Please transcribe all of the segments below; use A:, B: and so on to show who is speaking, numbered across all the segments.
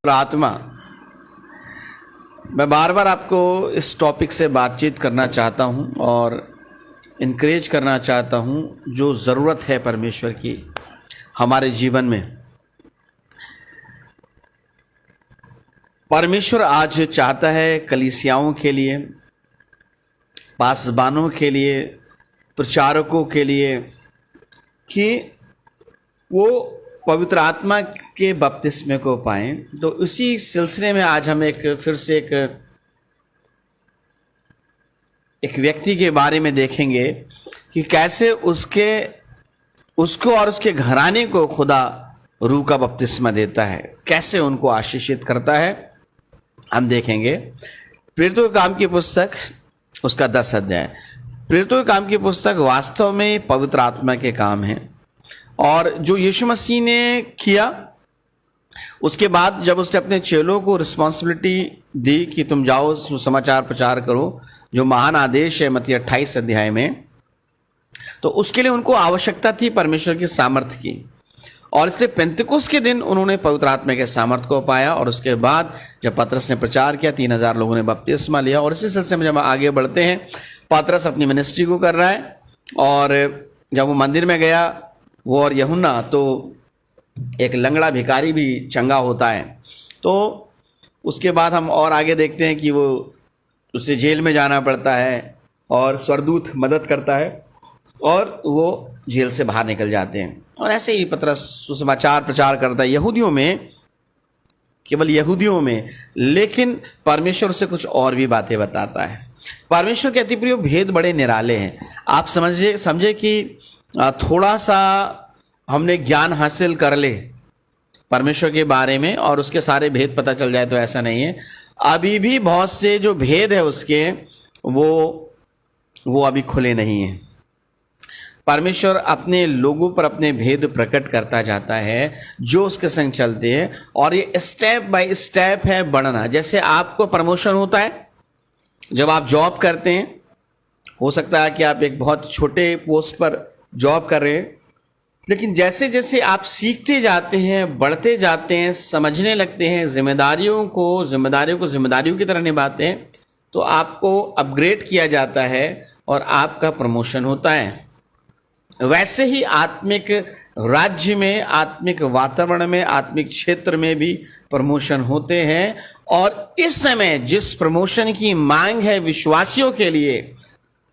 A: आत्मा। मैं बार बार आपको इस टॉपिक से बातचीत करना चाहता हूं और इनकरेज करना चाहता हूं जो ज़रूरत है परमेश्वर की हमारे जीवन में। परमेश्वर आज चाहता है कलीसियाओं के लिए, पासबानों के लिए, प्रचारकों के लिए कि वो पवित्र आत्मा के बपतिस्मे को पाएं। तो उसी सिलसिले में आज हम फिर से एक व्यक्ति के बारे में देखेंगे कि कैसे उसको और उसके घराने को खुदा रूह का बपतिस्मा देता है, कैसे उनको आशीषित करता है। हम देखेंगे प्रेरितों के काम की पुस्तक उसका 10 अध्याय। प्रेरितों के काम की पुस्तक वास्तव में पवित्र आत्मा के काम है और जो यीशु मसीह ने किया उसके बाद जब उसने अपने चेलों को रिस्पॉन्सिबिलिटी दी कि तुम जाओ सुसमाचार प्रचार करो, जो महान आदेश है मत्ती 28 अध्याय में, तो उसके लिए उनको आवश्यकता थी परमेश्वर की सामर्थ्य की। और इसलिए पेंतिकुस्त के दिन उन्होंने पवित्र आत्मा के सामर्थ्य को पाया और उसके बाद जब पतरस ने प्रचार किया 3000 लोगों ने बपतिस्मा लिया। और इसी सिलसिले में जब आगे बढ़ते हैं, पतरस अपनी मिनिस्ट्री को कर रहा है और जब वो मंदिर में गया वो और यूहन्ना, तो एक लंगड़ा भिखारी भी चंगा होता है। तो उसके बाद हम और आगे देखते हैं कि वो उसे जेल में जाना पड़ता है और स्वर्गदूत मदद करता है और वो जेल से बाहर निकल जाते हैं। और ऐसे ही पतरस सुसमाचार प्रचार करता है यहूदियों में, केवल यहूदियों में, लेकिन परमेश्वर से कुछ और भी बातें बताता है। परमेश्वर के अति प्रिय भेद बड़े निराले हैं। आप समझे कि थोड़ा सा हमने ज्ञान हासिल कर ले परमेश्वर के बारे में और उसके सारे भेद पता चल जाए, तो ऐसा नहीं है। अभी भी बहुत से जो भेद है उसके वो अभी खुले नहीं हैं। परमेश्वर अपने लोगों पर अपने भेद प्रकट करता जाता है जो उसके संग चलते हैं, और ये स्टेप बाय स्टेप है बढ़ना। जैसे आपको प्रमोशन होता है जब आप जॉब करते हैं, हो सकता है कि आप एक बहुत छोटे पोस्ट पर जॉब कर रहे हैं, लेकिन जैसे जैसे आप सीखते जाते हैं, बढ़ते जाते हैं, समझने लगते हैं, जिम्मेदारियों को जिम्मेदारियों की तरह निभाते हैं, तो आपको अपग्रेड किया जाता है और आपका प्रमोशन होता है। वैसे ही आत्मिक राज्य में, आत्मिक वातावरण में, आत्मिक क्षेत्र में भी प्रमोशन होते हैं। और इस समय जिस प्रमोशन की मांग है विश्वासियों के लिए,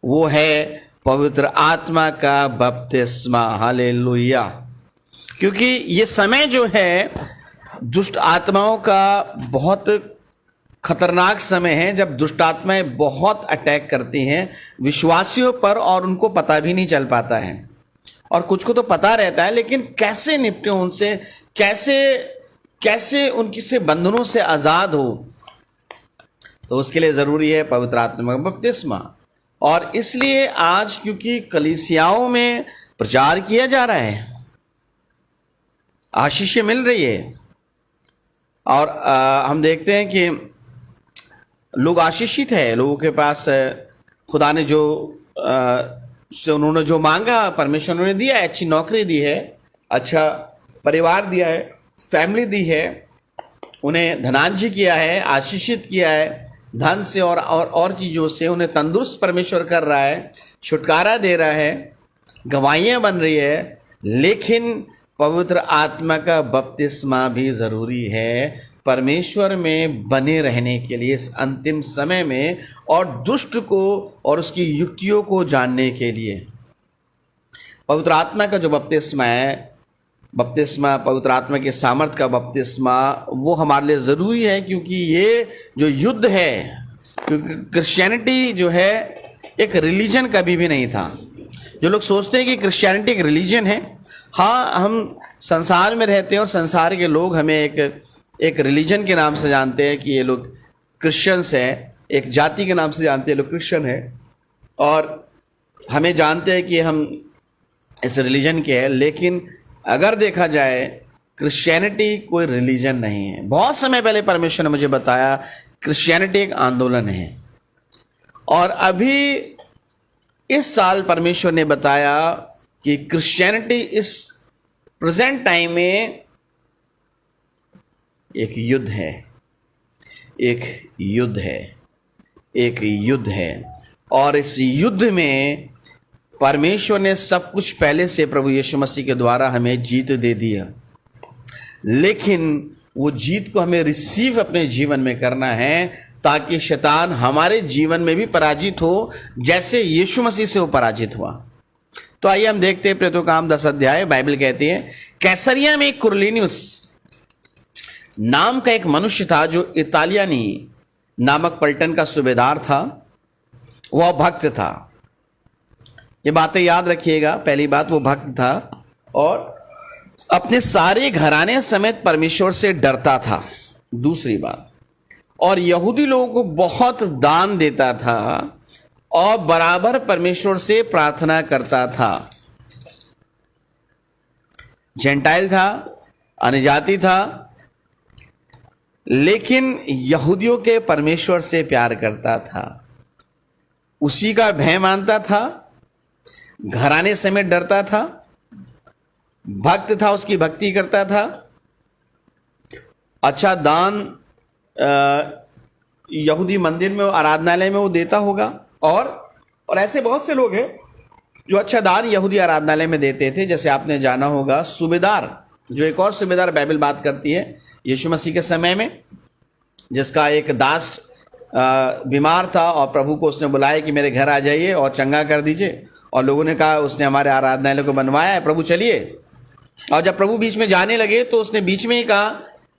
A: वो है पवित्र आत्मा का बपतिस्मा। हालेलुया। क्योंकि ये समय जो है दुष्ट आत्माओं का बहुत खतरनाक समय है, जब दुष्ट आत्माएं बहुत अटैक करती हैं विश्वासियों पर और उनको पता भी नहीं चल पाता है। और कुछ को तो पता रहता है, लेकिन कैसे निपटे उनसे, कैसे उनकी से बंधनों से आजाद हो, तो उसके लिए जरूरी है पवित्र आत्मा का बपतिस्मा। और इसलिए आज क्योंकि कलीसियाओं में प्रचार किया जा रहा है, आशीषें मिल रही है, और हम देखते हैं कि लोग आशीषित है। लोगों के पास खुदा ने से उन्होंने जो मांगा परमेश्वर ने दिया है। अच्छी नौकरी दी है, अच्छा परिवार दिया है, फैमिली दी है, उन्हें धनाढ्य किया है, आशीषित किया है धन से और चीज़ों से, उन्हें तंदुरुस्त परमेश्वर कर रहा है, छुटकारा दे रहा है, गवाहियाँ बन रही है। लेकिन पवित्र आत्मा का बपतिस्मा भी ज़रूरी है परमेश्वर में बने रहने के लिए इस अंतिम समय में, और दुष्ट को और उसकी युक्तियों को जानने के लिए। पवित्र आत्मा का जो बपतिस्मा है, पवित्र आत्मा के सामर्थ्य का बपतिस्मा, वो हमारे लिए ज़रूरी है। क्योंकि ये जो युद्ध है, क्योंकि क्रिश्चियनिटी जो है एक रिलीजन कभी भी नहीं था। जो लोग सोचते हैं कि क्रिश्चियनिटी एक रिलीजन है, हाँ, हम संसार में रहते हैं और संसार के लोग हमें एक रिलीजन के नाम से जानते हैं कि ये लोग क्रिश्चियंस हैं, एक जाति के नाम से जानते हैं लोग क्रिश्चियन हैं, और हमें जानते हैं कि हम इस रिलीजन के हैं। लेकिन अगर देखा जाए क्रिश्चियनिटी कोई रिलीजन नहीं है। बहुत समय पहले परमेश्वर ने मुझे बताया क्रिश्चियनिटी एक आंदोलन है, और अभी इस साल परमेश्वर ने बताया कि क्रिश्चियनिटी इस प्रेजेंट टाइम में एक युद्ध है, एक युद्ध है, एक युद्ध है। और इस युद्ध में परमेश्वर ने सब कुछ पहले से प्रभु यीशु मसीह के द्वारा हमें जीत दे दिया, लेकिन वो जीत को हमें रिसीव अपने जीवन में करना है, ताकि शैतान हमारे जीवन में भी पराजित हो, जैसे यीशु मसीह से वो पराजित हुआ। तो आइए हम देखते हैं प्रेरितों का काम 10 अध्याय। बाइबल कहती है, कैसरिया में कुरनेलियुस नाम का एक मनुष्य था जो इतालियानी नामक पलटन का सूबेदार था। वह भक्त था। ये बातें याद रखिएगा। पहली बात, वो भक्त था और अपने सारे घराने समेत परमेश्वर से डरता था। दूसरी बात, और यहूदी लोगों को बहुत दान देता था और बराबर परमेश्वर से प्रार्थना करता था। जेंटाइल था, अन्यजाति था, लेकिन यहूदियों के परमेश्वर से प्यार करता था, उसी का भय मानता था, घराने समेत डरता था, भक्त था, उसकी भक्ति करता था, अच्छा दान यहूदी मंदिर में, आराधनालय में वो देता होगा। और ऐसे बहुत से लोग हैं जो अच्छा दान यहूदी आराधनालय में देते थे। जैसे आपने जाना होगा सूबेदार, जो एक और सूबेदार बाइबल बात करती है यीशु मसीह के समय में, जिसका एक दास बीमार था और प्रभु को उसने बुलाया कि मेरे घर आ जाइए और चंगा कर दीजिए। और लोगों ने कहा उसने हमारे आराधनालय को बनवाया है, प्रभु चलिए। और जब प्रभु बीच में जाने लगे तो उसने बीच में ही कहा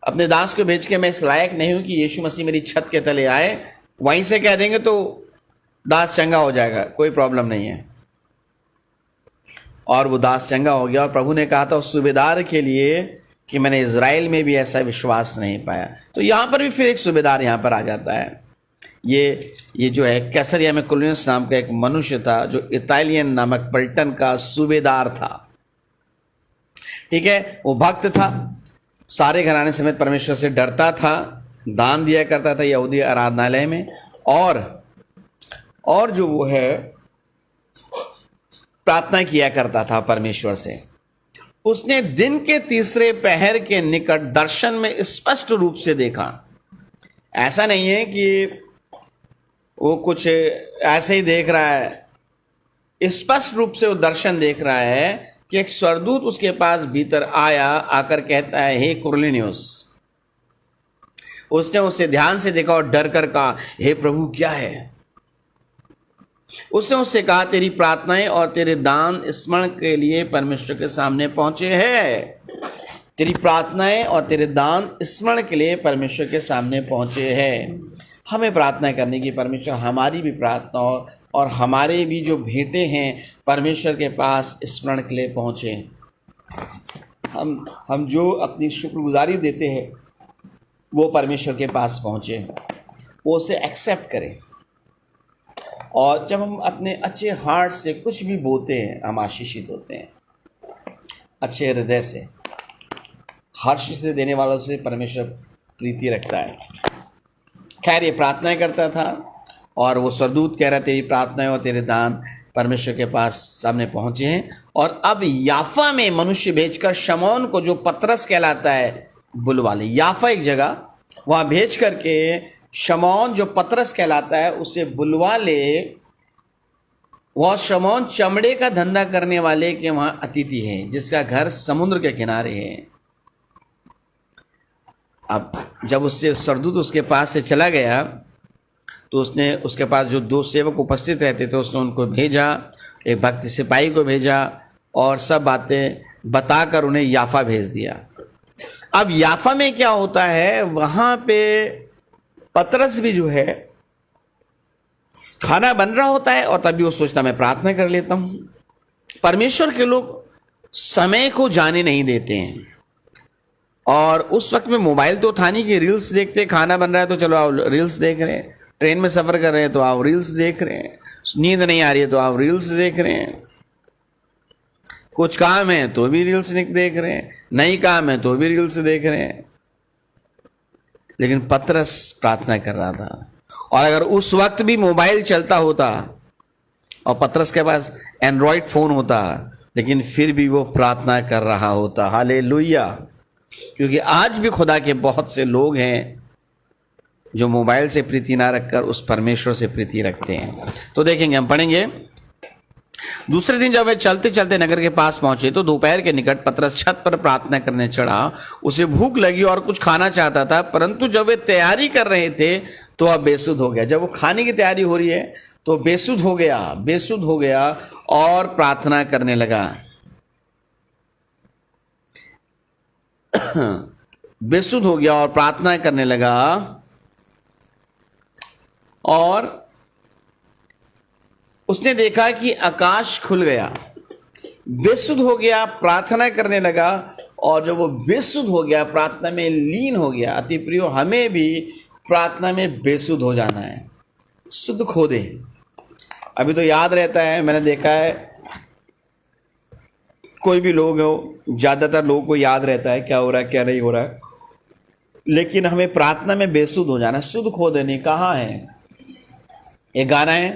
A: अपने दास को भेज के, मैं इस लायक नहीं हूं कि यीशु मसीह मेरी छत के तले आए, वहीं से कह देंगे तो दास चंगा हो जाएगा, कोई प्रॉब्लम नहीं है। और वो दास चंगा हो गया। और प्रभु ने कहा था उस सूबेदार के लिए कि मैंने इज़राइल में भी ऐसा विश्वास नहीं पाया। तो यहां पर भी फिर एक सूबेदार यहां पर आ जाता है। ये जो है कैसरिया में कुरनेलियुस नाम का एक मनुष्य था जो इतालियन नामक पलटन का सूबेदार था। ठीक है, वो भक्त था, सारे घराने समेत परमेश्वर से डरता था, दान दिया करता था यहूदी आराधनालय में, और जो वो है प्रार्थना किया करता था परमेश्वर से। उसने दिन के तीसरे पहर के निकट दर्शन में स्पष्ट रूप से देखा। ऐसा नहीं है कि वो कुछ ऐसे ही देख रहा है, स्पष्ट रूप से वो दर्शन देख रहा है कि एक स्वर्गदूत उसके पास भीतर आया, आकर कहता है, हे कुरनेलियुस। उसने उसे ध्यान से देखा और डर कर कहा, हे प्रभु क्या है? उसने उससे कहा, तेरी प्रार्थनाएं और तेरे दान स्मरण के लिए परमेश्वर के सामने पहुंचे हैं। तेरी प्रार्थनाएं और तेरे दान स्मरण के लिए परमेश्वर के सामने पहुंचे हैं। हमें प्रार्थना करने की, परमेश्वर हमारी भी प्रार्थना और हमारे भी जो भेंटे हैं परमेश्वर के पास स्मरण के लिए पहुंचे। हम जो अपनी शुक्रगुजारी देते हैं वो परमेश्वर के पास पहुंचे, वो उसे एक्सेप्ट करें। और जब हम अपने अच्छे हार्ट से कुछ भी बोलते हैं, हम आशीषित होते हैं। अच्छे हृदय से, हर्ष से देने वालों से परमेश्वर प्रीति रखता है। खैर, ये प्रार्थनाएं करता था और वो स्वर्गदूत कह रहा, तेरी प्रार्थनाएं और तेरे दान परमेश्वर के पास सामने पहुंचे हैं। और अब याफा में मनुष्य भेजकर शमौन को, जो पतरस कहलाता है, बुलवा ले। याफा एक जगह, वहां भेज करके शमौन जो पतरस कहलाता है उसे बुलवा ले। वह शमौन चमड़े का धंधा करने वाले के वहां अतिथि है, जिसका घर समुद्र के किनारे है। अब जब उससे स्वर्गदूत उसके पास से चला गया तो उसने उसके पास जो 2 सेवक उपस्थित रहते थे उसने उनको भेजा, एक भक्त सिपाही को भेजा और सब बातें बताकर उन्हें याफा भेज दिया। अब याफा में क्या होता है, वहां पे पतरस भी जो है खाना बन रहा होता है और तभी वो सोचता मैं प्रार्थना कर लेता हूं। परमेश्वर के लोग समय को जाने नहीं देते हैं। और उस वक्त में मोबाइल तो था नहीं कि रील्स देखते, खाना बन रहा है तो चलो आप रील्स देख रहे हैं, ट्रेन में सफर कर रहे हैं तो आप रील्स देख रहे हैं, नींद नहीं आ रही है तो आप रील्स देख रहे हैं, कुछ काम है तो भी रील्स देख रहे हैं, नहीं काम है तो भी रील्स देख रहे हैं। लेकिन पतरस प्रार्थना कर रहा था। और अगर उस वक्त भी मोबाइल चलता होता और पतरस के पास एंड्रॉयड फोन होता, लेकिन फिर भी वो प्रार्थना कर रहा होता। हालेलुया। क्योंकि आज भी खुदा के बहुत से लोग हैं जो मोबाइल से प्रीति ना रखकर उस परमेश्वर से प्रीति रखते हैं। तो देखेंगे, हम पढ़ेंगे। दूसरे दिन जब वे चलते चलते नगर के पास पहुंचे तो दोपहर के निकट पतरस छत पर प्रार्थना करने चढ़ा। उसे भूख लगी और कुछ खाना चाहता था, परंतु जब वे तैयारी कर रहे थे तो वह बेसुध हो गया। जब वो खाने की तैयारी हो रही है तो बेसुध हो गया और प्रार्थना करने लगा। बेसुध हो गया और प्रार्थना करने लगा, और उसने देखा कि आकाश खुल गया। बेसुध हो गया, प्रार्थना करने लगा, और जब वो बेसुध हो गया, प्रार्थना में लीन हो गया। अति प्रियो, हमें भी प्रार्थना में बेसुध हो जाना है, सुध खो दे। अभी तो याद रहता है, मैंने देखा है कोई भी लोग हो, ज्यादातर लोगों को याद रहता है क्या हो रहा है क्या नहीं हो रहा है, लेकिन हमें प्रार्थना में बेसुध हो जाना, सुध खो देने। कहाँ है एक गाना है,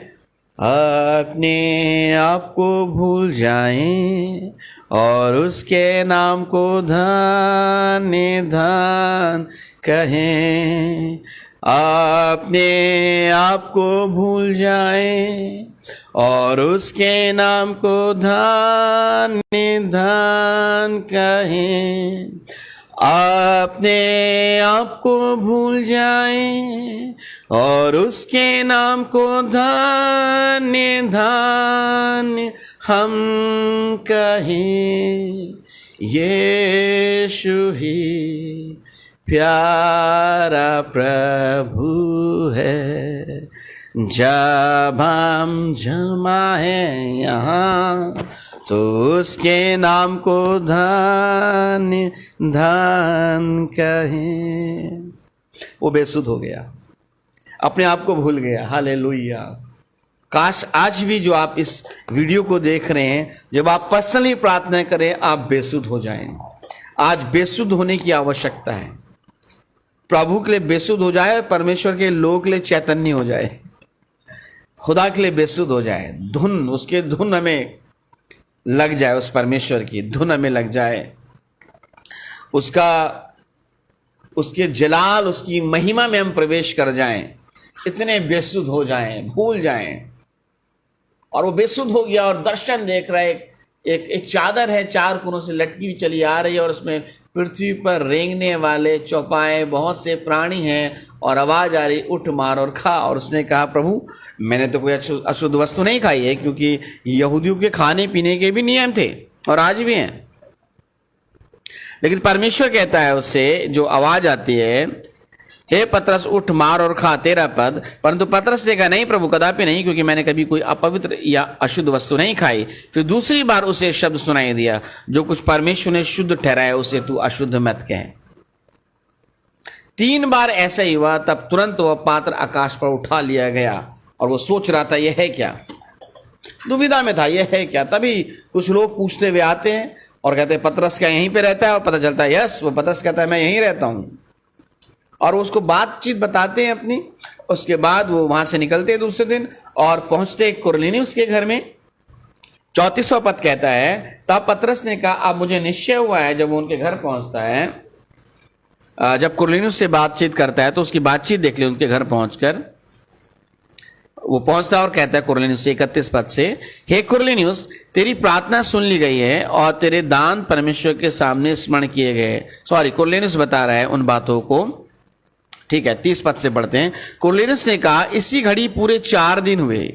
A: अपने आप को भूल जाएं और उसके नाम को धन धन कहें। अपने आप को भूल जाएं और उसके नाम को धन धन कहें। अपने आप को भूल जाएं और उसके नाम को धन धन हम कहें। यीशु ही प्यारा प्रभु है, जब हम जमा है यहाँ तो उसके नाम को धन धन कहें। वो बेसुध हो गया, अपने आप को भूल गया। हालेलुया। काश आज भी जो आप इस वीडियो को देख रहे हैं, जब आप पर्सनली प्रार्थना करें, आप बेसुध हो जाएं। आज बेसुध होने की आवश्यकता है। प्रभु के लिए बेसुध हो जाए, परमेश्वर के लोगों के लिए चैतन्य हो जाए, खुदा के लिए बेसुध हो जाए। धुन, उसके धुन हमें लग जाए, उस परमेश्वर की धुन हमें लग जाए, उसके जलाल, उसकी महिमा में हम प्रवेश कर जाएं, इतने बेसुध हो जाएं, भूल जाएं। और वो बेसुध हो गया और दर्शन देख रहा है, एक चादर है, चार कोनों से लटकी हुई चली आ रही है, और उसमें पृथ्वी पर रेंगने वाले चौपाए बहुत से प्राणी हैं, और आवाज आ रही, उठ मार और खा। और उसने कहा, प्रभु मैंने तो कोई अशुद्ध वस्तु नहीं खाई है, क्योंकि यहूदियों के खाने पीने के भी नियम थे और आज भी हैं। लेकिन परमेश्वर कहता है उससे, जो आवाज आती है, हे पतरस उठ मार और खा, 13 पद। परंतु पतरस ने कहा, नहीं प्रभु, कदापि नहीं, क्योंकि मैंने कभी कोई अपवित्र या अशुद्ध वस्तु नहीं खाई। फिर दूसरी बार उसे शब्द सुनाई दिया, जो कुछ परमेश्वर ने शुद्ध ठहराया उसे तू अशुद्ध मत कह। 3 बार ऐसा ही हुआ, तब तुरंत वह पात्र आकाश पर उठा लिया गया। और वो सोच रहा था, यह है क्या, दुविधा में था, यह है क्या। तभी कुछ लोग पूछते हुए आते हैं और कहते हैं, पतरस क्या यहीं पे रहता है? और पता चलता है यस, वो पतरस कहता है मैं यहीं रहता हूं, और उसको बातचीत बताते हैं अपनी। उसके बाद वो वहां से निकलते हैं दूसरे दिन और पहुंचते कुरनेलियुस के घर में। 34वां पद कहता है, तब पतरस ने कहा, अब मुझे निश्चय हुआ है। जब वो उनके घर पहुंचता है, जब कुरनेलियुस से बातचीत करता है, तो उसकी बातचीत देख ले। उनके घर पहुंचकर वो पहुंचता है और कहता है कुरनेलियुस से 31 पद से, हे कुरनेलियुस, तेरी प्रार्थना सुन ली गई है और तेरे दान परमेश्वर के सामने स्मरण किए गए। सॉरी, कुरनेलियुस बता रहा है उन बातों को, ठीक है। 30 पद से पढ़ते हैं। कुरनेलियुस ने कहा, इसी घड़ी पूरे 4 दिन हुए,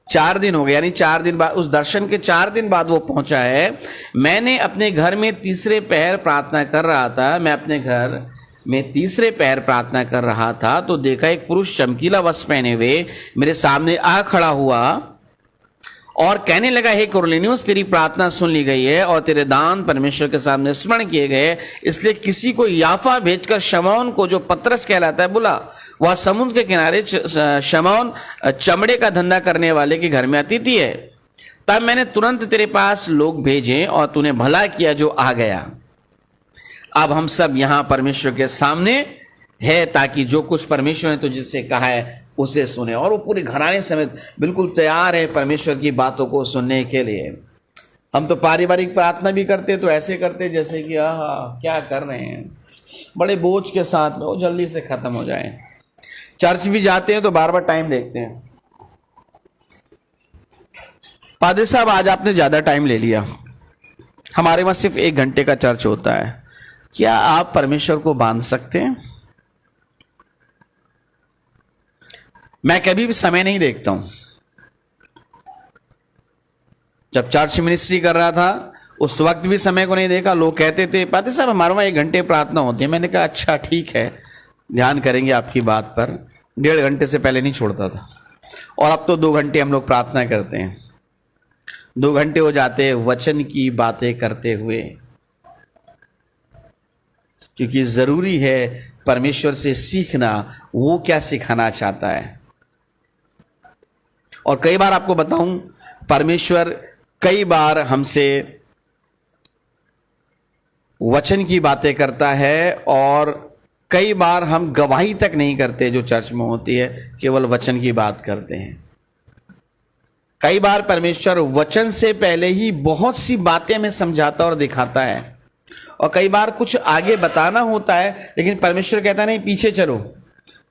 A: 4 दिन हो गए, यानी 4 दिन बाद, उस दर्शन के 4 दिन बाद वो पहुंचा है। मैंने अपने घर में तीसरे पहर प्रार्थना कर रहा था, मैं अपने घर में तीसरे पहर प्रार्थना कर रहा था, तो देखा एक पुरुष चमकीला वस्त्र पहने हुए मेरे सामने आ खड़ा हुआ और कहने लगा, हे कुरनेलियुस, तेरी प्रार्थना सुन ली गई है और तेरे दान परमेश्वर के सामने स्मरण किए गए। इसलिए किसी को याफा भेजकर शमौन को, जो पतरस कहलाता है, बुला। वह समुद्र के किनारे शमौन चमड़े का धंधा करने वाले के घर में अतिथि है। तब मैंने तुरंत तेरे पास लोग भेजे और तूने भला किया जो आ गया। अब हम सब यहां परमेश्वर के सामने है, ताकि जो कुछ परमेश्वर ने तुझसे कहा है उसे सुने। और वो पूरे घराने समेत बिल्कुल तैयार है परमेश्वर की बातों को सुनने के लिए। हम तो पारिवारिक प्रार्थना भी करते तो ऐसे करते जैसे कि आहा क्या कर रहे हैं, बड़े बोझ के साथ में, वो जल्दी से खत्म हो जाए। चर्च भी जाते हैं तो बार बार टाइम देखते हैं। पादरी साहब आज आपने ज्यादा टाइम ले लिया, हमारे वहां सिर्फ 1 घंटे का चर्च होता है, क्या आप परमेश्वर को बांध सकते हैं? मैं कभी भी समय नहीं देखता हूं। जब चर्च मिनिस्ट्री कर रहा था उस वक्त भी समय को नहीं देखा। लोग कहते थे पादरी साहब हमारे वहां 1 घंटे प्रार्थना होती है। मैंने कहा अच्छा ठीक है, ध्यान करेंगे आपकी बात पर। 1.5 घंटे से पहले नहीं छोड़ता था, और अब तो 2 घंटे हम लोग प्रार्थना करते हैं। 2 घंटे हो जाते हैं वचन की बातें करते हुए, क्योंकि जरूरी है परमेश्वर से सीखना वो क्या सिखाना चाहता है। और कई बार आपको बताऊं, परमेश्वर कई बार हमसे वचन की बातें करता है, और कई बार हम गवाही तक नहीं करते जो चर्च में होती है, केवल वचन की बात करते हैं। कई बार परमेश्वर वचन से पहले ही बहुत सी बातें हमें समझाता और दिखाता है, और कई बार कुछ आगे बताना होता है लेकिन परमेश्वर कहता नहीं पीछे चलो,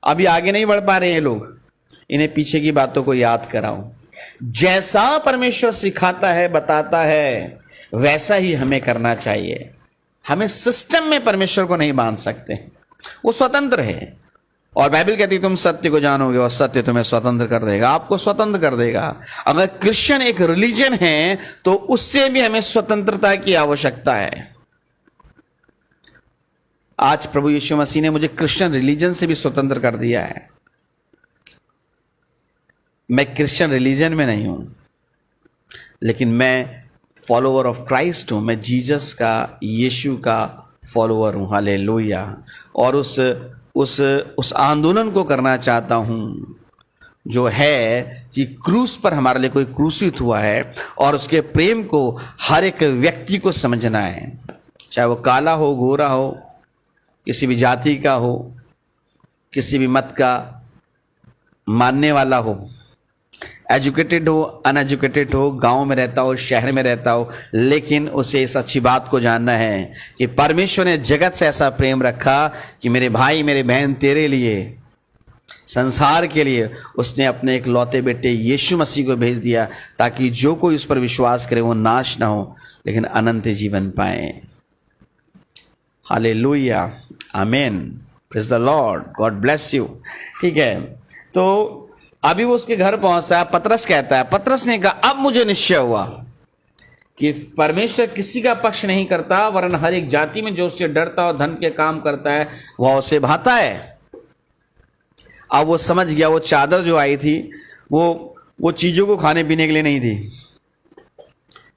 A: अभी आगे नहीं बढ़ पा रहे हैं लोग, इन्हें पीछे की बातों को याद कराओ। जैसा परमेश्वर सिखाता है बताता है वैसा ही हमें करना चाहिए। हमें सिस्टम में परमेश्वर को नहीं बांध सकते, वो स्वतंत्र है। और बाइबल कहती है तुम सत्य को जानोगे और सत्य तुम्हें स्वतंत्र कर देगा, आपको स्वतंत्र कर देगा। अगर क्रिश्चियन एक रिलीजन है तो उससे भी हमें स्वतंत्रता की आवश्यकता है। आज प्रभु यीशु मसीह ने मुझे क्रिश्चियन रिलीजन से भी स्वतंत्र कर दिया है। मैं क्रिश्चियन रिलीजन में नहीं हूं, लेकिन मैं फॉलोवर ऑफ क्राइस्ट हूं। मैं जीसस का, यीशु का फॉलोवर हूं। हालेलुया। और उस आंदोलन को करना चाहता हूं जो है कि क्रूस पर हमारे लिए कोई क्रूसित हुआ है, और उसके प्रेम को हर एक व्यक्ति को समझना है, चाहे वो काला हो, गोरा हो, किसी भी जाति का हो, किसी भी मत का मानने वाला हो, एजुकेटेड हो, अनएजुकेटेड हो, गांव में रहता हो, शहर में रहता हो, लेकिन उसे इस अच्छी बात को जानना है कि परमेश्वर ने जगत से ऐसा प्रेम रखा कि मेरे भाई मेरे बहन तेरे लिए, संसार के लिए उसने अपने एक लौते बेटे यीशु मसीह को भेज दिया, ताकि जो कोई उस पर विश्वास करे वो नाश ना हो लेकिन अनंत जीवन पाए। हालेलुया, आमीन, praise the Lord, God bless you. ठीक है, तो अभी वो उसके घर पहुंचता है। पतरस कहता है, पतरस ने कहा अब मुझे निश्चय हुआ कि परमेश्वर किसी का पक्ष नहीं करता, वरन हर एक जाति में जो उससे डरता और धन के काम करता है वह उसे भाता है। अब वो समझ गया वो चादर जो आई थी वो चीजों को खाने पीने के लिए नहीं थी।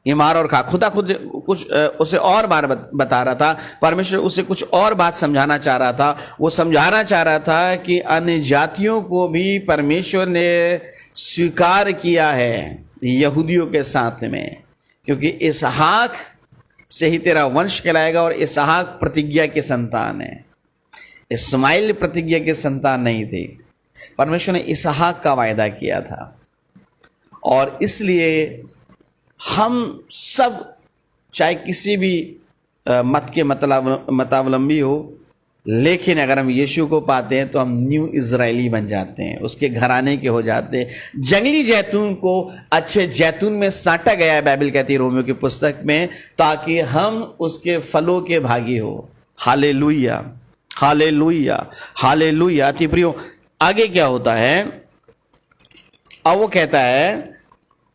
A: ये मार और खा, खुदा खुद कुछ उसे और बार बता रहा था। परमेश्वर उसे कुछ और बात समझाना चाह रहा था। वो समझाना चाह रहा था कि अन्य जातियों को भी परमेश्वर ने स्वीकार किया है यहूदियों के साथ में, क्योंकि इसहाक से ही तेरा वंश कहलाएगा, और इसहाक प्रतिज्ञा के संतान है। इस्माइल प्रतिज्ञा के संतान नहीं थे। परमेश्वर ने इसहाक का वायदा किया था, और इसलिए हम सब चाहे किसी भी मत के मतावलंबी हो, लेकिन अगर हम यीशु को पाते हैं तो हम न्यू इजरायली बन जाते हैं, उसके घराने के हो जाते हैं। जंगली जैतून को अच्छे जैतून में साटा गया है, बाइबल कहती है रोमियो की पुस्तक में, ताकि हम उसके फलों के भागी हो। Hallelujah, hallelujah, hallelujah. अति प्रियो, आगे क्या होता है? अब वो कहता है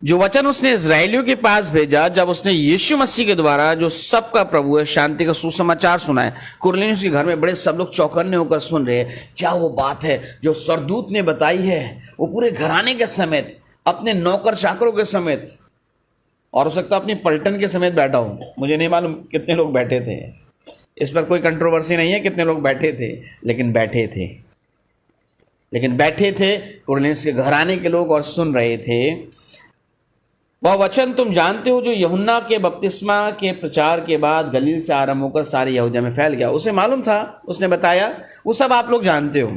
A: जो वचन उसने इजरायलियों के पास भेजा, जब उसने यीशु मसीह के द्वारा जो सबका प्रभु है शांति का सुसमाचार सुना है। कुरनेलियुस के घर में बड़े सब लोग चौकन्ने होकर सुन रहे हैं। क्या वो बात है जो स्वर्गदूत ने बताई है, वो पूरे घराने के समेत, अपने नौकर चाकरों के समेत, और हो सकता अपनी पलटन के समेत बैठा हो। मुझे नहीं मालूम कितने लोग बैठे थे, इस पर कोई कंट्रोवर्सी नहीं है कितने लोग बैठे थे, लेकिन बैठे थे कुरनेलियुस के घराने के लोग और सुन रहे थे। वह वचन तुम जानते हो जो यूहन्ना के बपतिस्मा के प्रचार के बाद गलील से आरंभ होकर सारी यहूदिया में फैल गया। उसे मालूम था, उसने बताया, वो सब आप लोग जानते हो।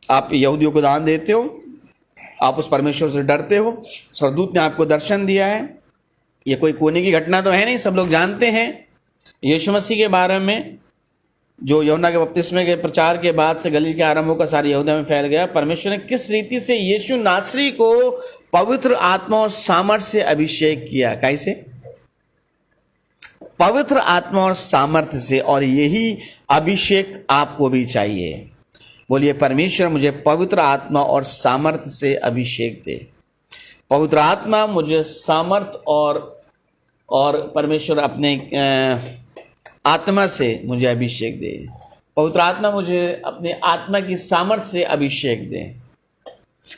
A: आप यहूदियों को दान देते हो, आप उस परमेश्वर से डरते हो, स्वर्गदूत ने आपको दर्शन दिया है, ये कोई कोने की घटना तो है नहीं, सब लोग जानते हैं यीशु मसीह के बारे में, जो यूहन्ना के बपतिस्मे के प्रचार के बाद से गलील के आरंभ होकर सारी यहूदा में फैल गया। परमेश्वर ने किस रीति से यीशु नासरी को पवित्र आत्मा और सामर्थ्य से अभिषेक किया? कैसे? पवित्र आत्मा और सामर्थ्य से। और यही अभिषेक आपको भी चाहिए। बोलिए, परमेश्वर मुझे पवित्र आत्मा और सामर्थ्य से अभिषेक दे। पवित्र आत्मा मुझे सामर्थ्य और परमेश्वर अपने आत्मा से मुझे अभिषेक दे। पवित्र आत्मा मुझे अपने आत्मा की सामर्थ्य से अभिषेक दे।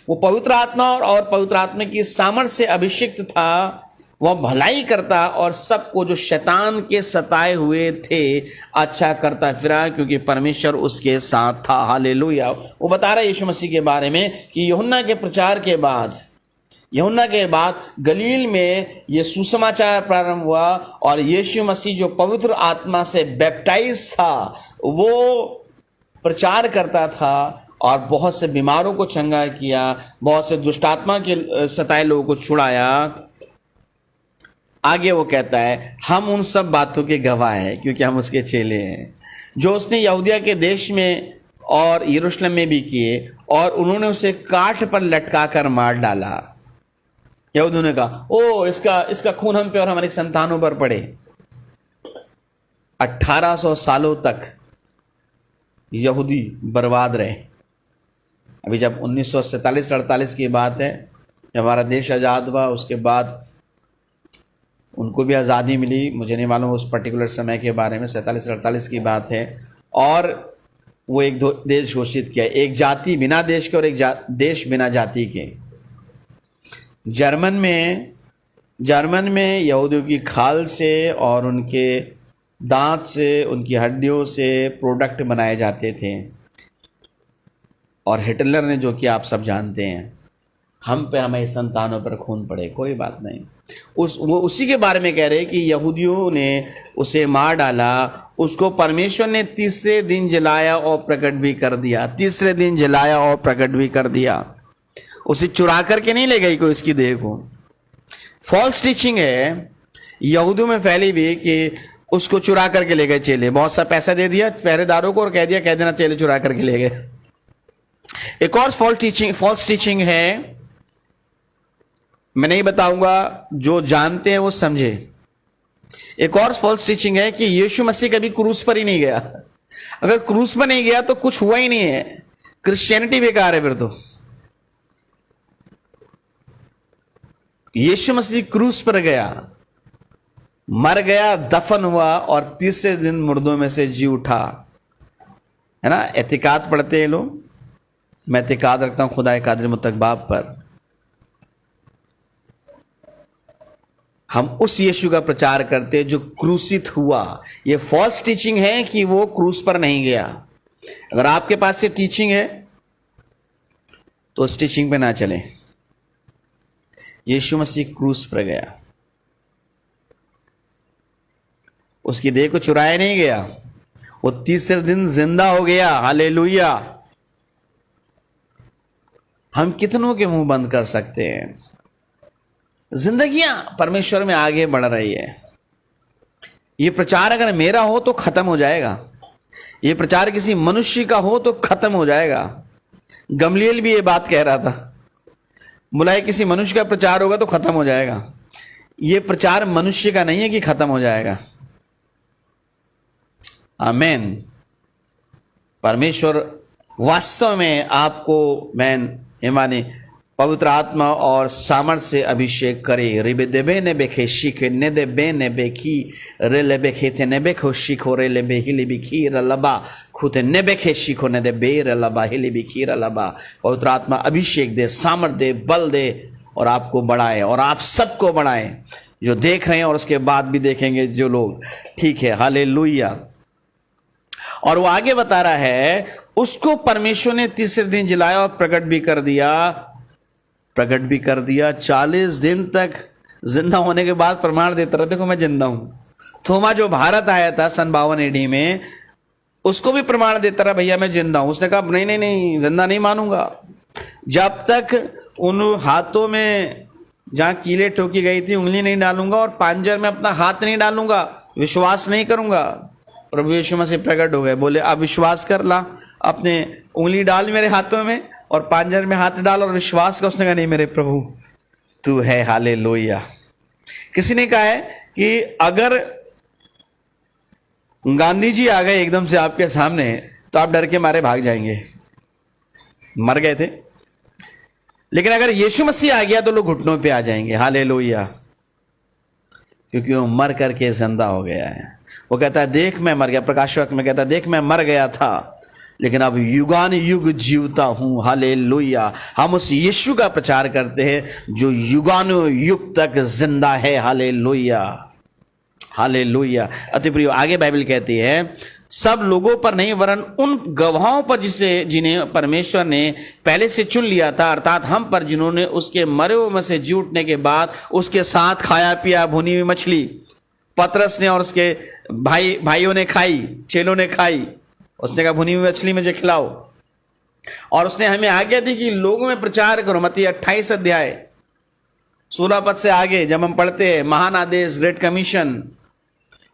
A: वो पवित्र आत्मा और पवित्र आत्मा की सामर्थ्य से अभिषिक्त था। वह भलाई करता और सबको जो शैतान के सताए हुए थे अच्छा करता फिरा, क्योंकि परमेश्वर उसके साथ था। हालेलुया। वो बता रहा है यीशु मसीह के बारे में कि यूहन्ना के प्रचार के बाद, यूहन्ना के बाद गलील में ये सुसमाचार प्रारंभ हुआ और यीशु मसीह जो पवित्र आत्मा से बैप्टाइज था वो प्रचार करता था और बहुत से बीमारों को चंगा किया, बहुत से दुष्ट आत्मा के सताए लोगों को छुड़ाया। आगे वो कहता है, हम उन सब बातों के गवाह हैं क्योंकि हम उसके चेले हैं, जो उसने यहूदिया के देश में और यरूशलेम में भी किए, और उन्होंने उसे काठ पर लटका कर मार डाला। यहूदियों ने कहा, ओ इसका खून हम पे और हमारी संतानों पर पड़े। 1800 सालों तक यहूदी बर्बाद रहे। अभी जब 1947-48 की बात है, जब हमारा देश आज़ाद हुआ, उसके बाद उनको भी आज़ादी मिली। मुझे नहीं मालूम उस पर्टिकुलर समय के बारे में, 47-48 की बात है। और वो एक देश घोषित किया, एक जाति बिना देश के और एक देश बिना जाति के। जर्मन में यहूदियों की खाल से और उनके दांत से, उनकी हड्डियों से प्रोडक्ट बनाए जाते थे। और हिटलर ने जो कि आप सब जानते हैं, हम पे हमारी संतानों पर खून पड़े, कोई बात नहीं। वो उसी के बारे में कह रहे हैं कि यहूदियों ने उसे मार डाला, उसको परमेश्वर ने तीसरे दिन जलाया और प्रकट भी कर दिया। तीसरे दिन जलाया और प्रकट भी कर दिया। उसे चुरा करके नहीं ले गई कोई इसकी देह को। फॉल्स टीचिंग है यहूदियों में फैली हुई कि उसको चुरा करके ले गए चेले। बहुत सा पैसा दे दिया पहरेदारों को और कह देना चेले चुरा करके ले गए। एक और फॉल्स टीचिंग है, मैं नहीं बताऊंगा, जो जानते हैं वो समझे। एक और फॉल्स टीचिंग है कि यीशु मसीह कभी क्रूस पर ही नहीं गया। अगर क्रूस पर नहीं गया तो कुछ हुआ ही नहीं है, क्रिश्चियनिटी बेकार है फिर तो। यीशु मसीह क्रूस पर गया, मर गया, दफन हुआ और तीसरे दिन मुर्दों में से जी उठा, है ना। एतिकाद पढ़ते हैं लोग। मैं एतिकाद रखता हूं खुदा कादिर मुतलक बाप पर। हम उस यीशु का प्रचार करते जो क्रूसित हुआ। ये फॉल्स टीचिंग है कि वो क्रूस पर नहीं गया। अगर आपके पास ये टीचिंग है तो उस टीचिंग पे ना चले। यीशु मसीह क्रूस पर गया, उसकी देह को चुराया नहीं गया, वो तीसरे दिन जिंदा हो गया। हालेलुया। हम कितनों के मुंह बंद कर सकते हैं? जिंदगियां परमेश्वर में आगे बढ़ रही है। ये प्रचार अगर मेरा हो तो खत्म हो जाएगा, ये प्रचार किसी मनुष्य का हो तो खत्म हो जाएगा। गमलीएल भी ये बात कह रहा था, बोला किसी मनुष्य का प्रचार होगा तो खत्म हो जाएगा। ये प्रचार मनुष्य का नहीं है कि खत्म हो जाएगा। आमीन। परमेश्वर वास्तव में आपको माने पवित्र आत्मा और सामर्थ्य से अभिषेक करे। रिबे देबे ने बेखे शिखे ने दे बे ने बेखी रे ले बेखे थे ने बेखो शिखो रे ले बेहिली बिखी रलबा खुते ने बेखे शिखो ने दे बे रलबा हिली बिखी रलबा। पवित्र आत्मा अभिषेक दे, सामर्थ्य दे, बल दे और आपको बढ़ाए और आप सबको बढ़ाए जो देख रहे हैं और उसके बाद भी देखेंगे जो लोग। ठीक है, हालेलुया। और वो आगे बता रहा है, उसको परमेश्वर ने तीसरे दिन जलाया और प्रकट भी कर दिया। 40 दिन तक जिंदा होने के बाद प्रमाण देता रहा, देखो मैं जिंदा हूं। थोमा जो भारत आया था सन 52 AD में, उसको भी प्रमाण देता रहा, भैया मैं जिंदा हूं। उसने कहा नहीं, जिंदा नहीं मानूंगा जब तक उन हाथों में जहां कीले ठोकी गई थी उंगली नहीं डालूंगा और पांजर में अपना हाथ नहीं डालूंगा, विश्वास नहीं करूंगा। प्रभु यीशु मसीह प्रकट हो गए, बोले अब विश्वास कर, ला अपने उंगली डाल मेरे हाथों में और पांजर में हाथ डाल और विश्वास कर। उसने कहा नहीं मेरे प्रभु तू है, हालेलुया। किसी ने कहा है कि अगर गांधी जी आ गए एकदम से आपके सामने तो आप डर के मारे भाग जाएंगे, मर गए थे। लेकिन अगर यीशु मसीह आ गया तो लोग घुटनों पे आ जाएंगे, हालेलुया, क्योंकि वो मर करके जिंदा हो गया है। वो कहता है देख मैं मर गया, प्रकाश वाक्य में कहता है देख मैं मर गया था लेकिन अब युगान युग जीवता हूं, हालेलुया। हम उस यीशु का प्रचार करते हैं जो युगानु युग तक जिंदा है, हालेलुया, हालेलुया। अति प्रिय, आगे बाइबल कहती है सब लोगों पर नहीं वरन उन गवाहों पर जिन्हें परमेश्वर ने पहले से चुन लिया था, अर्थात हम पर, जिन्होंने उसके मरे हुए में से जी उठने के बाद उसके साथ खाया पिया भुनी हुई मछली। पतरस ने और उसके भाइयों ने खाई, चेलों ने खाई। उसने कहा भुनी हुई मछली मुझे खिलाओ। और उसने हमें आज्ञा दी कि लोगों में प्रचार करो। मत्ती 28 अध्याय 16 पद से आगे जब हम पढ़ते हैं महान आदेश, ग्रेट कमीशन,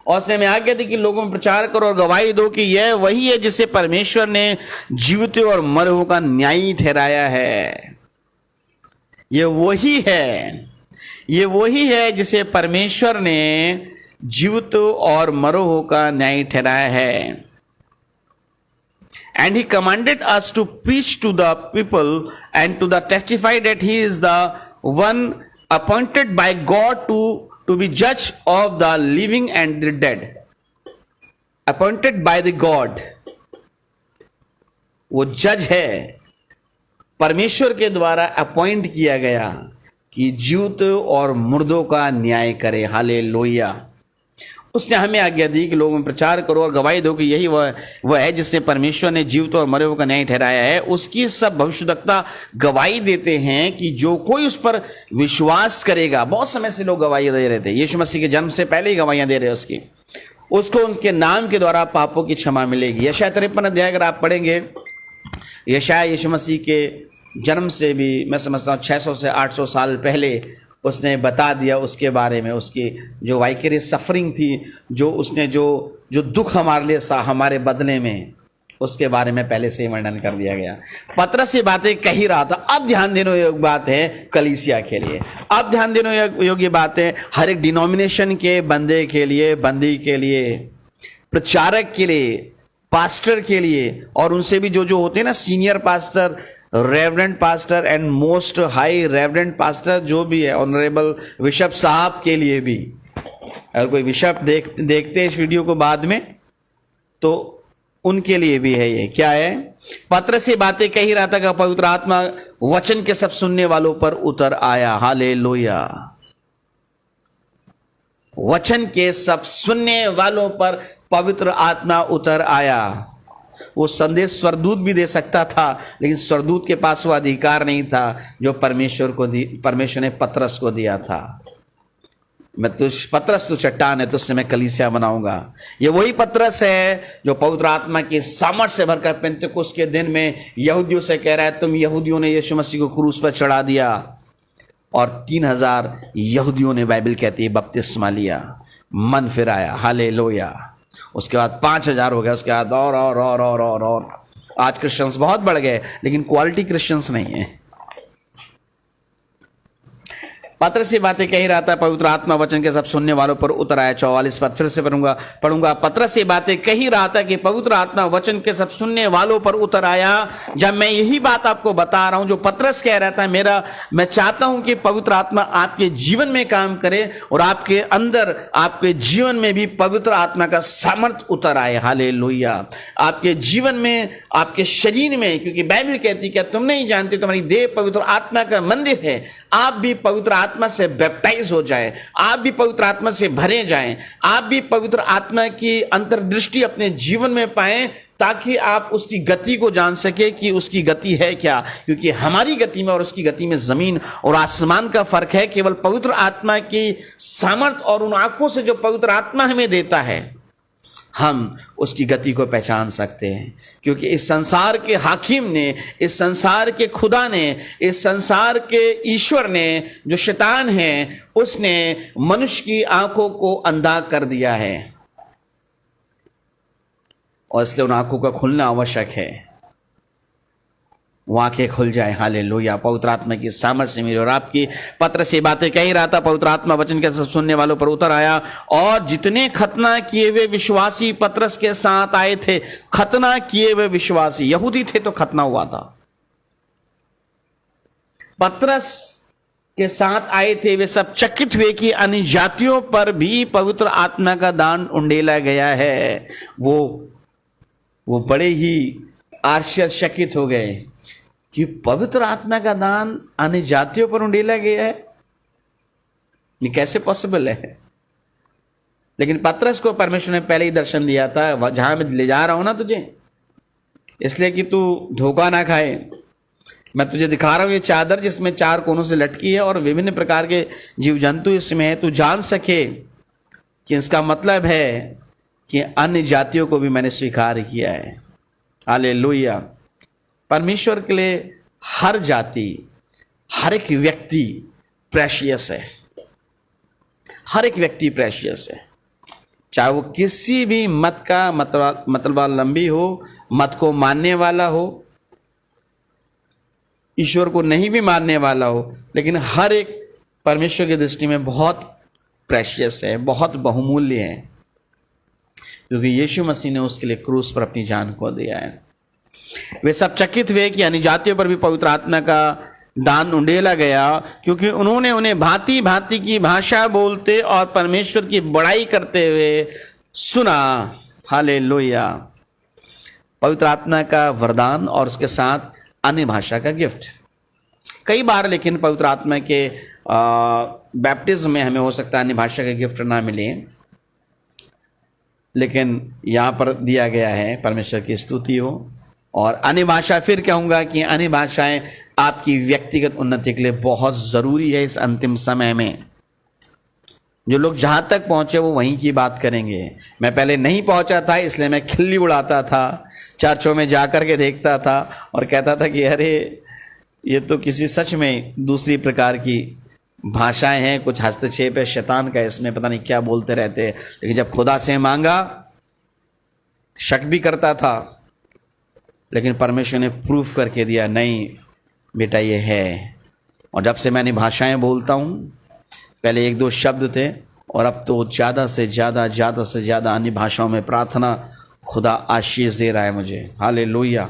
A: और उसने हमें आज्ञा दी कि लोगों में प्रचार करो और गवाही दो कि यह वही है जिसे परमेश्वर ने जीवितों और मरे हुओं का न्यायी ठहराया है। ये वही है, ये वही है जिसे परमेश्वर ने जीवितों और मरे हुओं का न्यायी ठहराया है। And he commanded us to preach to the people and to the testify that he is the one appointed by God to be judge of the living and the dead. Appointed by the God. वो जज है, परमेश्वर के द्वारा appoint किया गया कि जीवितों और मुर्दों का न्याय करे, हालेलुया। उसने हमें आज्ञा दी कि लोगों में प्रचार करो और गवाही दो कि यही वह है जिसने परमेश्वर ने जीवित और मरे हुए का न्याय ठहराया है। उसकी सब भविष्यद्वक्ता गवाही देते हैं कि जो कोई उस पर विश्वास करेगा। बहुत समय से लोग गवाही दे रहे थे, यीशु मसीह के जन्म से पहले ही गवाहियां दे रहे हैं उसको उनके नाम के द्वारा पापों की क्षमा मिलेगी। यशायाह 53 अध्याय अगर आप पढ़ेंगे, यशायाह यीशु मसीह के जन्म से भी मैं समझता हूँ 600 से 800 साल पहले उसने बता दिया उसके बारे में, उसकी जो वाइकेरियस सफरिंग थी, जो उसने जो दुख हमारे लिए हमारे बदले में, उसके बारे में पहले से ही वर्णन कर दिया गया। पतरस ये बातें कह ही रहा था। अब ध्यान देने योग्य बात है कलीसिया के लिए, अब ध्यान देने योग्य बात है हर एक डिनोमिनेशन के बंदे के लिए, बंदी के लिए, प्रचारक के लिए, पास्टर के लिए, और उनसे भी जो होते हैं ना senior pastor, reverend pastor and most high reverend pastor, जो भी है, ऑनरेबल बिशप साहब के लिए भी। अगर कोई बिशप देखते हैं इस वीडियो को बाद में तो उनके लिए भी है ये। क्या है? पतरस से बातें कह ही रहा था कि पवित्र आत्मा वचन के सब सुनने वालों पर उतर आया, हालेलुया। वचन के सब सुनने वालों पर पवित्र आत्मा उतर आया। वो संदेश स्वर्गदूत भी दे सकता था, लेकिन स्वर्गदूत के पास वो अधिकार नहीं था जो परमेश्वर ने पतरस को दिया था। पतरस तो चट्टान है, तुझसे मैं कलीसिया बनाऊंगा। ये वही पतरस है जो पवित्र आत्मा की सामर्थ से भरकर पेंतेकोस्त के दिन में यहूदियों से कह रहा है तुम यहूदियों ने यीशु मसीह को क्रूस पर चढ़ा दिया, और 3000 यहूदियों ने, बाइबल कहती है, बपतिस्मा लिया, मन फिराया, हालेलुया। उसके बाद 5000 हो गया, उसके बाद और। आज क्रिश्चियंस बहुत बढ़ गए लेकिन क्वालिटी क्रिश्चियंस नहीं है। पतरस ये बातें कह ही रहा था, पवित्र आत्मा वचन के सब सुनने वालों पर उतर आया। 44 पद फिर से पढ़ूंगा। पतरस ये बातें कह ही रहा था कि पवित्र आत्मा वचन के सब सुनने वालों पर उतर आया। जब मैं यही बात आपको बता रहा हूं जो पतरस कह रहा था, मैं चाहता हूं कि पवित्र आत्मा आपके जीवन में काम करे और आपके अंदर, आपके जीवन में भी पवित्र आत्मा का सामर्थ उतर आए, हालेलुया। आपके जीवन में, आपके शरीर में, क्योंकि बाइबल कहती है क्या तुम नहीं जानते तुम्हारी देह पवित्र आत्मा का मंदिर है। आप भी पवित्र आत्मा से बैप्टाइज हो जाए, आप भी पवित्र आत्मा से भरे जाएं, आप भी पवित्र आत्मा की अंतर्दृष्टि अपने जीवन में पाएं, ताकि आप उसकी गति को जान सके कि उसकी गति है क्या। क्योंकि हमारी गति में और उसकी गति में जमीन और आसमान का फर्क है। केवल पवित्र आत्मा की सामर्थ और उन आंखों से जो पवित्र आत्मा हमें देता है, हम उसकी गति को पहचान सकते हैं। क्योंकि इस संसार के हाकिम ने, इस संसार के खुदा ने, इस संसार के ईश्वर ने, जो शैतान है, उसने मनुष्य की आंखों को अंधा कर दिया है और इसलिए उन आंखों का खुलना आवश्यक है। वो आंखें खुल जाए। हालेलुया। पवित्र आत्मा की सामर्थ्य मेरी और आपकी। पत्र से बातें कह ही रहा था, पवित्र आत्मा वचन के सुनने वालों पर उतर आया और जितने खतना किए हुए विश्वासी पत्रस के साथ आए थे, खतना किए हुए विश्वासी यहूदी थे तो खतना हुआ था, पत्रस के साथ आए थे, वे सब चकित हुए कि अन्य जातियों पर भी पवित्र आत्मा का दान उंडेला गया है। वो बड़े ही आश्चर्यचकित हो गए कि पवित्र आत्मा का दान अन्य जातियों पर उंडेला गया है, ये कैसे पॉसिबल है। लेकिन पतरस को परमेश्वर ने पहले ही दर्शन दिया था, जहां मैं ले जा रहा हूं ना तुझे, इसलिए कि तू धोखा ना खाए। मैं तुझे दिखा रहा हूं ये चादर जिसमें 4 कोनों से लटकी है और विभिन्न प्रकार के जीव जंतु इसमें है, तू जान सके कि इसका मतलब है कि अन्य जातियों को भी मैंने स्वीकार किया है। हालेलुया। परमेश्वर के लिए हर जाति, हर एक व्यक्ति प्रेशियस है। हर एक व्यक्ति प्रेशियस है, चाहे वो किसी भी मत का मतलबी हो, मत को मानने वाला हो, ईश्वर को नहीं भी मानने वाला हो, लेकिन हर एक परमेश्वर की दृष्टि में बहुत प्रेशियस है, बहुत बहुमूल्य है, क्योंकि यीशु मसीह ने उसके लिए क्रूस पर अपनी जान को दिया है। वे सब चकित हुए कि अन्य जातियों पर भी पवित्र आत्मा का दान उंडेला गया, क्योंकि उन्होंने उन्हें भांति भांति की भाषा बोलते और परमेश्वर की बड़ाई करते हुए सुना। हालेलुया। पवित्र आत्मा का वरदान और उसके साथ अन्य भाषा का गिफ्ट। कई बार लेकिन पवित्र आत्मा के बैप्टिज्म में हमें हो सकता है अन्य भाषा का गिफ्ट ना मिले, लेकिन यहां पर दिया गया है। परमेश्वर की स्तुति हो। और अन्य भाषा, फिर कहूंगा कि अन्य भाषाएं आपकी व्यक्तिगत उन्नति के लिए बहुत जरूरी है। इस अंतिम समय में जो लोग जहां तक पहुंचे वो वहीं की बात करेंगे। मैं पहले नहीं पहुंचा था, इसलिए मैं खिल्ली उड़ाता था, चर्चों में जाकर के देखता था और कहता था कि अरे ये तो किसी सच में दूसरी प्रकार की भाषाएं हैं, कुछ हस्तक्षेप है शैतान का, इसमें पता नहीं क्या बोलते रहते हैं। लेकिन जब खुदा से मांगा, शक भी करता था, लेकिन परमेश्वर ने प्रूफ करके दिया, नहीं बेटा ये है। और जब से मैंने भाषाएं बोलता हूं, पहले 1-2 शब्द थे और अब तो ज़्यादा से ज़्यादा अन्य भाषाओं में प्रार्थना, खुदा आशीष दे रहा है मुझे। हालेलुया।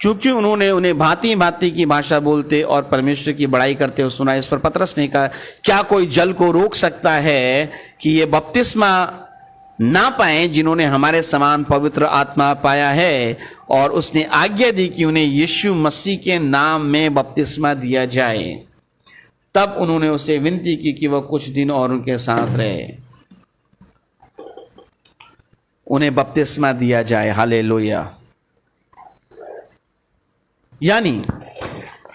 A: क्योंकि उन्होंने उन्हें भांति भांति की भाषा बोलते और परमेश्वर की बड़ाई करते हुए सुना। इस पर पतरस ने कहा, क्या कोई जल को रोक सकता है कि ये बपतिस्मा ना पाए जिन्होंने हमारे समान पवित्र आत्मा पाया है? और उसने आज्ञा दी कि उन्हें यीशु मसीह के नाम में बपतिस्मा दिया जाए। तब उन्होंने उसे विनती की कि वह कुछ दिन और उनके साथ रहे। उन्हें बपतिस्मा दिया जाए। हालेलुया। यानी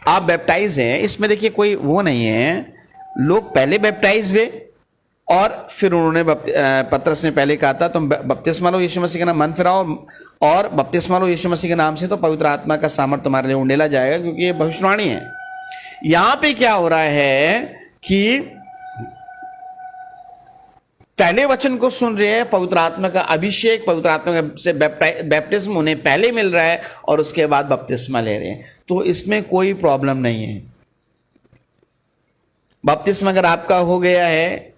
A: आप बैप्टाइज हैं, इसमें देखिए कोई वो नहीं है, लोग पहले बैप्टाइज हुए और फिर उन्होंने पतरस ने पहले कहा था तुम बपतिस्मा लो यीशु मसीह के नाम, मन फिराओ और बपतिस्मा लो यीशु मसीह के नाम से, तो पवित्र आत्मा का सामर्थ तुम्हारे लिए उंडेला जाएगा, क्योंकि ये भविष्यवाणी है। यहां पे क्या हो रहा है कि पहले वचन को सुन रहे हैं, पवित्र आत्मा का अभिषेक, पवित्र आत्मा से बैप्टिज्म उन्हें पहले मिल रहा है और उसके बाद बपतिस्मा ले रहे हैं, तो इसमें कोई प्रॉब्लम नहीं है। बपतिस्मा अगर आपका हो गया है,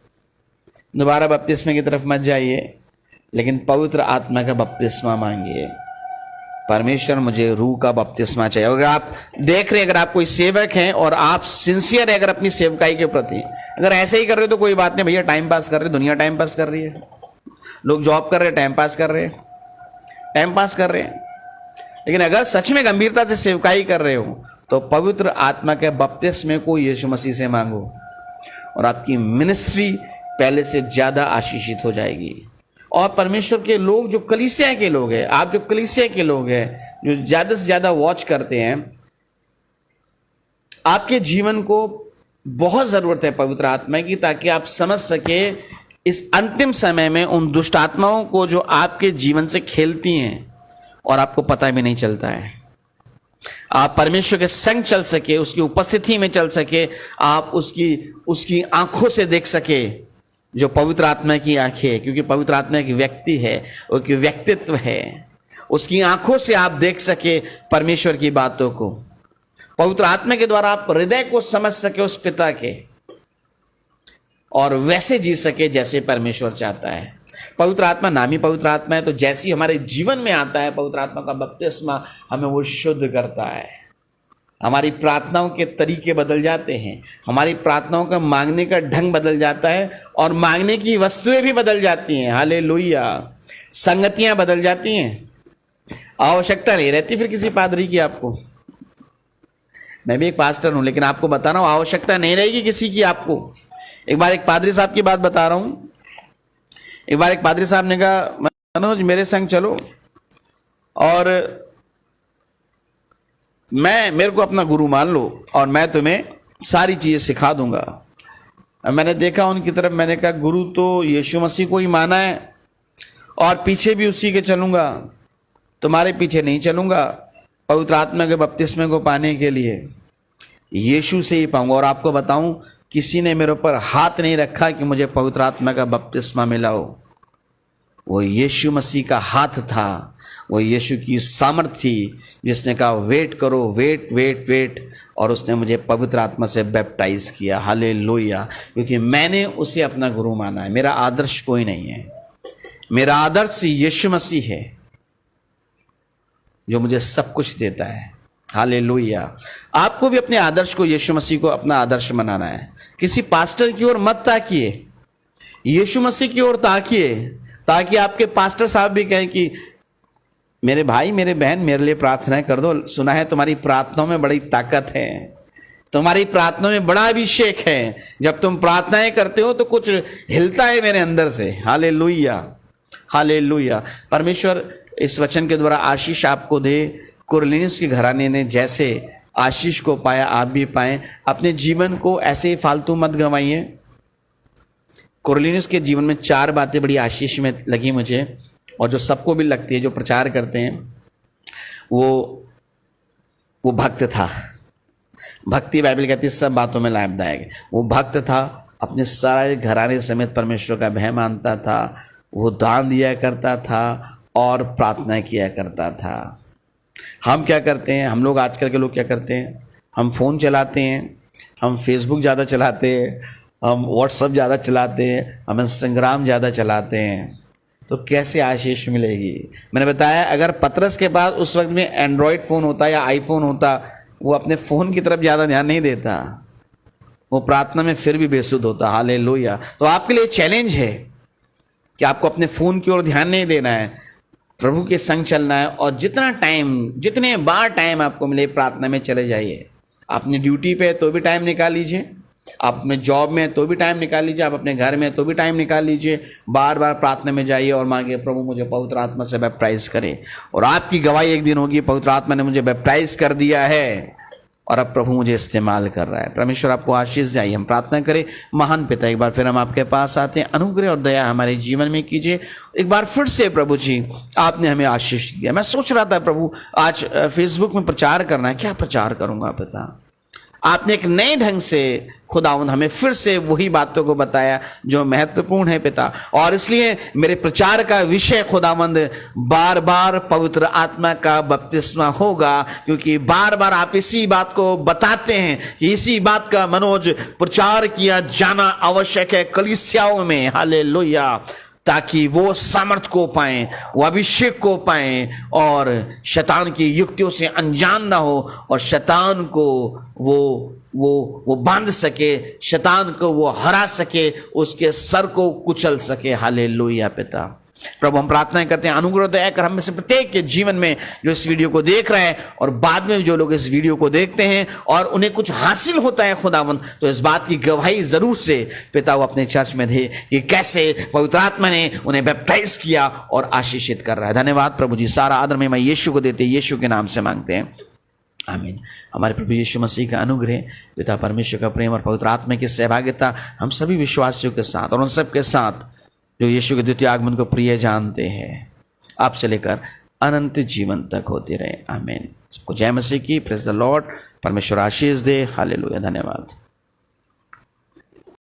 A: दोबारा बपतिस्मा की तरफ मत जाइए, लेकिन पवित्र आत्मा का बपतिस्मा मांगिए। परमेश्वर मुझे रूह का बपतिस्मा चाहिए। अगर आप देख रहे हैं, अगर आप कोई सेवक हैं और आप सिंसियर है अगर अपनी सेवकाई के प्रति, अगर ऐसे ही कर रहे हो तो कोई बात नहीं भैया, टाइम पास कर रहे, दुनिया टाइम पास कर रही है, लोग जॉब कर रहे हैं, टाइम पास कर रहे हैं, टाइम पास कर रहे हैं। लेकिन अगर सच में गंभीरता से सेवकाई कर रहे हो तो पवित्र आत्मा के बपतिस्मे को यीशु मसीह से मांगो और आपकी मिनिस्ट्री पहले से ज्यादा आशीषित हो जाएगी। और परमेश्वर के लोग जो कलीसिया के लोग हैं, आप जो कलीसिया के लोग हैं, जो ज्यादा से ज्यादा वॉच करते हैं, आपके जीवन को बहुत जरूरत है पवित्र आत्मा की, ताकि आप समझ सके इस अंतिम समय में उन दुष्ट आत्माओं को जो आपके जीवन से खेलती हैं और आपको पता भी नहीं चलता है। आप परमेश्वर के संग चल सके, उसकी उपस्थिति में चल सके, आप उसकी आंखों से देख सके, जो पवित्र आत्मा की आंखें है, क्योंकि पवित्र आत्मा एक व्यक्ति है, उसकी व्यक्तित्व है। उसकी आंखों से आप देख सके परमेश्वर की बातों को, पवित्र आत्मा के द्वारा आप हृदय को समझ सके उस पिता के, और वैसे जी सके जैसे परमेश्वर चाहता है। पवित्र आत्मा नामी पवित्र आत्मा है, तो जैसी हमारे जीवन में आता है पवित्र आत्मा का बपतिस्मा, हमें वो शुद्ध करता है। हमारी प्रार्थनाओं के तरीके बदल जाते हैं, हमारी प्रार्थनाओं का मांगने का ढंग बदल जाता है, और मांगने की वस्तुएं भी बदल जाती हैं। हालेलुया। संगतियां बदल जाती हैं। आवश्यकता नहीं रहती फिर किसी पादरी की आपको। मैं भी एक पास्टर हूं, लेकिन आपको बता रहा हूं, आवश्यकता नहीं रहेगी किसी की आपको। एक बार एक पादरी साहब की बात बता रहा हूं। एक बार एक पादरी साहब ने कहा, मनोज मेरे संग चलो और मेरे को अपना गुरु मान लो और मैं तुम्हें सारी चीजें सिखा दूंगा। मैंने देखा उनकी तरफ, मैंने कहा गुरु तो यीशु मसीह को ही माना है और पीछे भी उसी के चलूंगा, तुम्हारे पीछे नहीं चलूंगा। पवित्र आत्मा के बपतिस्मे को पाने के लिए यीशु से ही पाऊंगा। और आपको बताऊं, किसी ने मेरे ऊपर हाथ नहीं रखा कि मुझे पवित्र आत्मा का बपतिस्मा मिला हो। वो यीशु मसीह का हाथ था, वो यीशु की सामर्थ थी, जिसने कहा वेट करो, वेट वेट वेट, और उसने मुझे पवित्र आत्मा से बैप्टाइज किया। हालेलुया। क्योंकि मैंने उसे अपना गुरु माना है। मेरा आदर्श कोई नहीं है, मेरा आदर्श यीशु मसीह है, जो मुझे सब कुछ देता है। हालेलुया। आपको भी अपने आदर्श को, यीशु मसीह को अपना आदर्श बनाना है। किसी पास्टर की ओर मत ताकिए, यीशु मसीह की ओर ताकिए, ताकि आपके पास्टर साहब भी कहें कि मेरे भाई, मेरे बहन, मेरे लिए प्रार्थनाएं कर दो। सुना है तुम्हारी प्रार्थनाओं में बड़ी ताकत है, तुम्हारी प्रार्थनाओं में बड़ा अभिषेक है। जब तुम प्रार्थनाएं करते हो तो कुछ हिलता है मेरे अंदर से। Hallelujah, hallelujah. परमेश्वर इस वचन के द्वारा आशीष आपको दे। कुरनेलियुस के घराने ने जैसे आशीष को पाया, आप भी पाएं। अपने जीवन को ऐसे ही फालतू मत गंवाइए। कुरनेलियुस के जीवन में 4 बातें बड़ी आशीष में लगी मुझे, और जो सबको भी लगती है, जो प्रचार करते हैं। वो भक्त था। भक्ति बाइबल कहती है सब बातों में लाभदायक है। वो भक्त था, अपने सारे घराने समेत परमेश्वर का भय मानता था, वो दान दिया करता था और प्रार्थना किया करता था। हम क्या करते हैं, हम लोग आजकल के लोग क्या करते हैं, हम फ़ोन चलाते हैं, हम फेसबुक ज़्यादा चलाते हैं, हम व्हाट्सअप ज़्यादा चलाते हैं, हम इंस्टाग्राम ज़्यादा चलाते हैं, तो कैसे आशीष मिलेगी। मैंने बताया, अगर पतरस के पास उस वक्त में एंड्रॉयड फ़ोन होता या आईफोन होता, वो अपने फ़ोन की तरफ ज़्यादा ध्यान नहीं देता, वो प्रार्थना में फिर भी बेसुध होता। हालेलुया। तो आपके लिए चैलेंज है कि आपको अपने फ़ोन की ओर ध्यान नहीं देना है, प्रभु के संग चलना है, और जितने बार टाइम आपको मिले प्रार्थना में चले जाइए। आपने ड्यूटी पे तो भी टाइम निकाल लीजिए, आप अपने जॉब में तो भी टाइम निकाल लीजिए, आप अपने घर में तो भी टाइम निकाल लीजिए। बार बार प्रार्थना में जाइए और मांगे, प्रभु मुझे पवित्र आत्मा से बैप्टाइज करे। और आपकी गवाही एक दिन होगी, पवित्र आत्मा ने मुझे बैप्टाइज कर दिया है और अब प्रभु मुझे इस्तेमाल कर रहा है। परमेश्वर आपको आशीष दे। हम प्रार्थना करें। महान पिता, एक बार फिर हम आपके पास आते हैं, अनुग्रह और दया हमारे जीवन में कीजिए। एक बार फिर से प्रभु जी, आपने हमें आशीष दिया। मैं सोच रहा था प्रभु, आज फेसबुक में प्रचार करना है, क्या प्रचार करूंगा पिता। आपने एक नए ढंग से खुदावंद हमें फिर से वही बातों को बताया जो महत्वपूर्ण है पिता, और इसलिए मेरे प्रचार का विषय खुदावंद बार बार पवित्र आत्मा का बपतिस्मा होगा, क्योंकि बार बार आप इसी बात को बताते हैं कि इसी बात का मनोज प्रचार किया जाना आवश्यक है कलीसियाओं में। हालेलुया। ताकि वो सामर्थ्य को पाएं, वो अभिषेक को पाएं, और शैतान की युक्तियों से अनजान ना हो, और शैतान को वो बांध सके, शैतान को वो हरा सके, उसके सर को कुचल सके। हालेलुया पिता। प्रभु हम प्रार्थना करते हैं, अनुग्रह दया कर हम में से प्रत्येक के जीवन में जो इस वीडियो को देख रहे हैं, और बाद में जो लोग इस वीडियो को देखते हैं और उन्हें कुछ हासिल होता है खुदावंद, तो इस बात की गवाही जरूर से पिता वो अपने चर्च में दे कि कैसे पवित्र आत्मा ने उन्हें बैप्टाइज किया और आशीषित कर रहा है। धन्यवाद प्रभु जी। सारा आदर में मैं यीशु को देते, यीशु के नाम से मांगते हैं, आमीन। हमारे प्रभु यीशु मसीह का अनुग्रह, पिता परमेश्वर का प्रेम और पवित्र आत्मा की सहभागिता हम सभी विश्वासियों के साथ और उन सब के साथ जो यीशु के द्वितीय आगमन को प्रिय जानते हैं, आपसे लेकर अनंत जीवन तक होते रहे। आमीन। सबको जय मसीह की। Praise the Lord. परमेश्वर आशीष दे। हालेलुया। धन्यवाद।